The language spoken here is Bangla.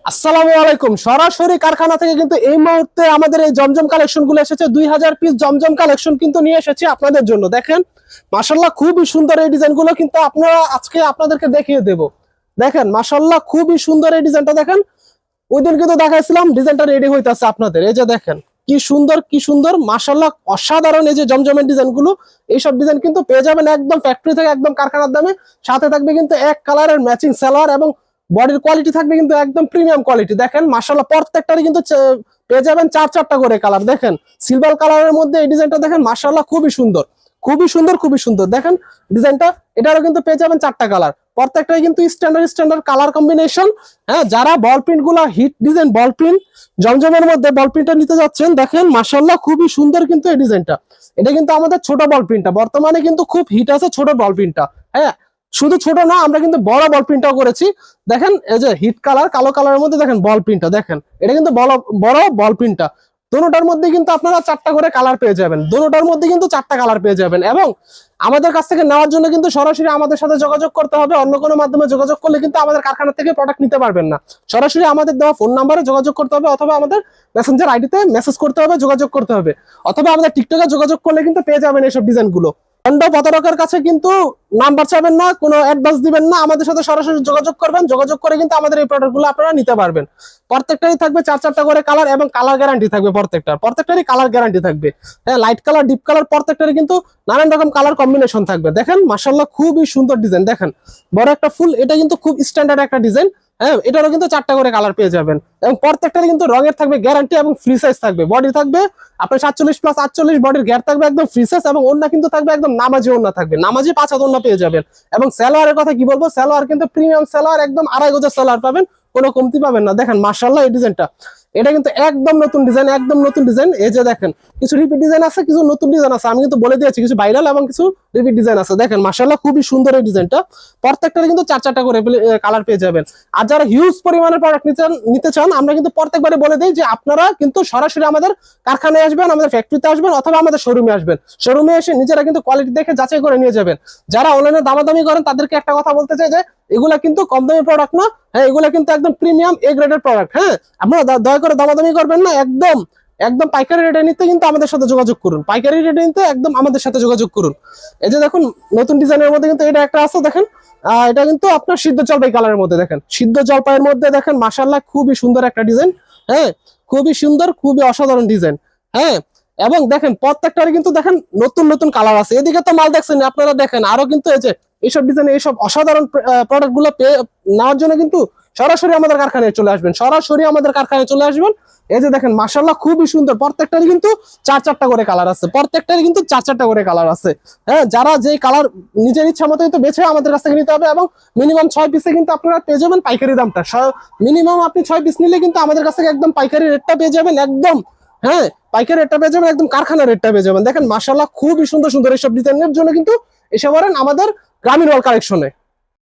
আসসালামু আলাইকুম। সরাসরি কারখানা থেকে কিন্তু এই মুহূর্তে আমাদের এই জমজম কালেকশন গুলো এসেছে। 2000 পিস জমজম কালেকশন কিন্তু নিয়ে এসেছি আপনাদের জন্য। দেখেন মাশাআল্লাহ খুবই সুন্দর এই ডিজাইন গুলো কিন্তু আপনারা আজকে আপনাদেরকে দেখিয়ে দেব। দেখেন মাশাআল্লাহ খুবই সুন্দর এই ডিজাইনটা দেখেন। ওই দিন কিন্তু দেখাইছিলাম, ডিজাইনটা রেডি হইতাছে আপনাদের। এই যে দেখেন কি সুন্দর কি সুন্দর মাশাআল্লাহ, অসাধারণ এই যে জমজমের ডিজাইন গুলো। এইসব ডিজাইন কিন্তু পেয়ে যাবেন একদম ফ্যাক্টরি থেকে, একদম কারখানার দামে। সাথে থাকবে কিন্তু এক কালারের ম্যাচিং সালোয়ার এবং বডির কোয়ালিটি থাকবে কিন্তু একদম প্রিমিয়াম কোয়ালিটি। দেখেন মাশাআল্লাহ প্রত্যেকটারই কিন্তু পেয়ে যাবেন চারটা করে কালার। দেখেন সিলভার কালারের মধ্যে এই ডিজাইনটা দেখেন মাশাআল্লাহ খুবই সুন্দর, খুবই সুন্দর, খুবই সুন্দর। দেখেন ডিজাইনটা, এটারও কিন্তু পেয়ে যাবেন চারটা কালার। প্রত্যেকটাই কিন্তু স্ট্যান্ডার্ড কালার কম্বিনেশন। হ্যাঁ, যারা বল প্রিন্ট গুলা হিট ডিজাইন বল প্রিন্ট জমজমের মধ্যে বল প্রিন্টটা নিতে যাচ্ছেন, দেখেন মাশাআল্লাহ খুবই সুন্দর কিন্তু এই ডিজাইনটা। এটা কিন্তু আমাদের ছোট বল প্রিন্টটা বর্তমানে কিন্তু খুব হিট আছে, ছোট বল প্রিন্টটা। হ্যাঁ, শুধু ছোট না, আমরা কিন্তু বড় বল প্রিন্টটাও করেছি। দেখেন এই যে হিট কালার কালো কালারের মধ্যে দেখেন বল প্রিন্টটা, দেখেন এটা কিন্তু বড় বল প্রিন্টটা। দুটোটার মধ্যে কিন্তু আপনারা চারটা করে কালার পেয়ে যাবেন, দুটোটার মধ্যে কিন্তু চারটা কালার পেয়ে যাবেন। এবং আমাদের কাছ থেকে নেওয়ার জন্য কিন্তু সরাসরি আমাদের সাথে যোগাযোগ করতে হবে। অন্য কোনো মাধ্যমে যোগাযোগ করলে কিন্তু আমাদের কারখানা থেকে প্রোডাক্ট নিতে পারবেন না। সরাসরি আমাদের দেওয়া ফোন নাম্বারে যোগাযোগ করতে হবে, অথবা আমাদের মেসেঞ্জার আইডিতে মেসেজ করতে হবে, যোগাযোগ করতে হবে, অথবা আমাদের টিকটকে যোগাযোগ করলে কিন্তু পেয়ে যাবেন এইসব ডিজাইনগুলো। খন্ড প্রতারকের কাছে কিন্তু নাম্বার চাবেন না, কোনো অ্যাডভান্স দিবেন না, আমাদের সাথে সরাসরি যোগাযোগ করবেন। যোগাযোগ করে কিন্তু আমাদের এই প্রোডাক্টগুলো আপনারা নিতে পারবেন। প্রত্যেকটারই থাকবে চারটা করে কালার এবং কালার গ্যারান্টি থাকবে। প্রত্যেকটারই কালার গ্যারান্টি থাকবে। হ্যাঁ, লাইট কালার ডিপ কালার প্রত্যেকটারই কিন্তু নানান রকম কালার কম্বিনেশন থাকবে। দেখেন মাশাআল্লাহ খুবই সুন্দর ডিজাইন। দেখেন বড় একটা ফুল, এটা কিন্তু খুব স্ট্যান্ডার্ড একটা ডিজাইন। হ্যাঁ, এটারও কিন্তু চারটা করে কালার পেয়ে যাবেন এবং প্রত্যেকটারই কিন্তু রঙের থাকবে গ্যারান্টি এবং ফ্রি সাইজ থাকবে। বডি থাকবে আপনার 47+48 বডির গ্যার থাকবে একদম ফ্রি সাইজ, এবং ওন্না কিন্তু থাকবে একদম নামাজি ওন্না থাকবে, নামাজি 5 হাত ওন্না পেয়ে যাবেন। এবং সালোয়ারের কথা কি বলবো, সালোয়ার কিন্তু প্রিমিয়াম সালোয়ার, একদম 2.5 গজের সালোয়ার পাবেন, কোনো কমতি পাবেন না। দেখেন মাশাআল্লাহ এই ডিজাইনটা, এটা কিন্তু একদম নতুন ডিজাইন, একদম নতুন ডিজাইন। এই যে দেখেন কিছু রিপিট ডিজাইন আছে, কিছু নতুন ডিজাইন আছে। আমি কিন্তু বলে দিয়েছি কিছু ভাইরাল এবং কিছু রিপিট ডিজাইন আছে। দেখেন মাশাআল্লাহ খুবই সুন্দর এই ডিজাইনটা। প্রত্যেকটার কিন্তু চারটা করে কালার পেয়ে যাবেন। আর যারা হিউজ পরিমাণের প্রোডাক্ট নিতে চান, আমরা কিন্তু প্রত্যেকবারে বলে দিই যে আপনারা কিন্তু সরাসরি আমাদের কারখানায় আসবেন, আমাদের ফ্যাক্টরিতে আসবেন, অথবা আমাদের শোরুমে আসবেন। শোরুমে এসে নিজেরা কিন্তু কোয়ালিটি দেখে যাচাই করে নিয়ে যাবেন। যারা অনলাইনে দামাদামি করেন তাদেরকে একটা কথা বলতে চাই যে এগুলা কিন্তু কম দামি প্রোডাক্ট না। হ্যাঁ, এগুলা কিন্তু একদম প্রিমিয়াম এ গ্রেডের প্রোডাক্ট। হ্যাঁ, আপনারা দয়া করে দামাদামি করবেন না। একদম একদম পাইকারি রেটে নিতে কিন্তু আমাদের সাথে যোগাযোগ করুন, পাইকারি রেটে নিতে একদম আমাদের সাথে যোগাযোগ করুন। এই যে দেখুন নতুন ডিজাইনের মধ্যে কিন্তু এটা একটা আছে। দেখেন এটা কিন্তু আপনার সিদ্ধ জলপাই কালারের মধ্যে, দেখেন সিদ্ধ জলপাইয়ের মধ্যে দেখেন মাশাআল্লাহ খুবই সুন্দর একটা ডিজাইন। হ্যাঁ, খুবই সুন্দর, খুবই অসাধারণ ডিজাইন। হ্যাঁ, এবং দেখেন প্রত্যেকটার কিন্তু দেখেন নতুন নতুন কালার আছে। এদিকে তো মাল দেখছেন আপনারা, দেখেন আরো কিন্তু এই যে এইসব ডিজাইন, এইসব অসাধারণ প্রোডাক্ট গুলো নেওয়ার জন্য কিন্তু সরাসরি আমাদের কারখানায় চলে আসবেন, সরাসরি আমাদের কারখানায় চলে আসবেন। এই যে দেখেন মাশাআল্লাহ খুবই সুন্দর, প্রত্যেকটারই কিন্তু চারটা করে কালার আছে, প্রত্যেকটারই কিন্তু চারটা করে কালার আছে। হ্যাঁ, যারা যেই কালার নিজের ইচ্ছা মতো কিন্তু বেছে আমাদের কাছ থেকে নিতে হবে। এবং মিনিমাম 6 পিসে কিন্তু আপনারা পেয়ে যাবেন পাইকারি দামটা। মিনিমাম আপনি 6 পিস নিলে কিন্তু আমাদের কাছ থেকে একদম পাইকারি রেটটা পেয়ে যাবেন একদম। হ্যাঁ, পাইকারি রেটটা পেয়ে যাবেন, একদম কারখানার রেটটা পেয়ে যাবেন। দেখেন মাশাআল্লাহ খুবই সুন্দর সুন্দর এইসব ডিজাইনের জন্য কিন্তু এসে পড়েন আমাদের গ্রামীণ ওয়াল কালেকশনে।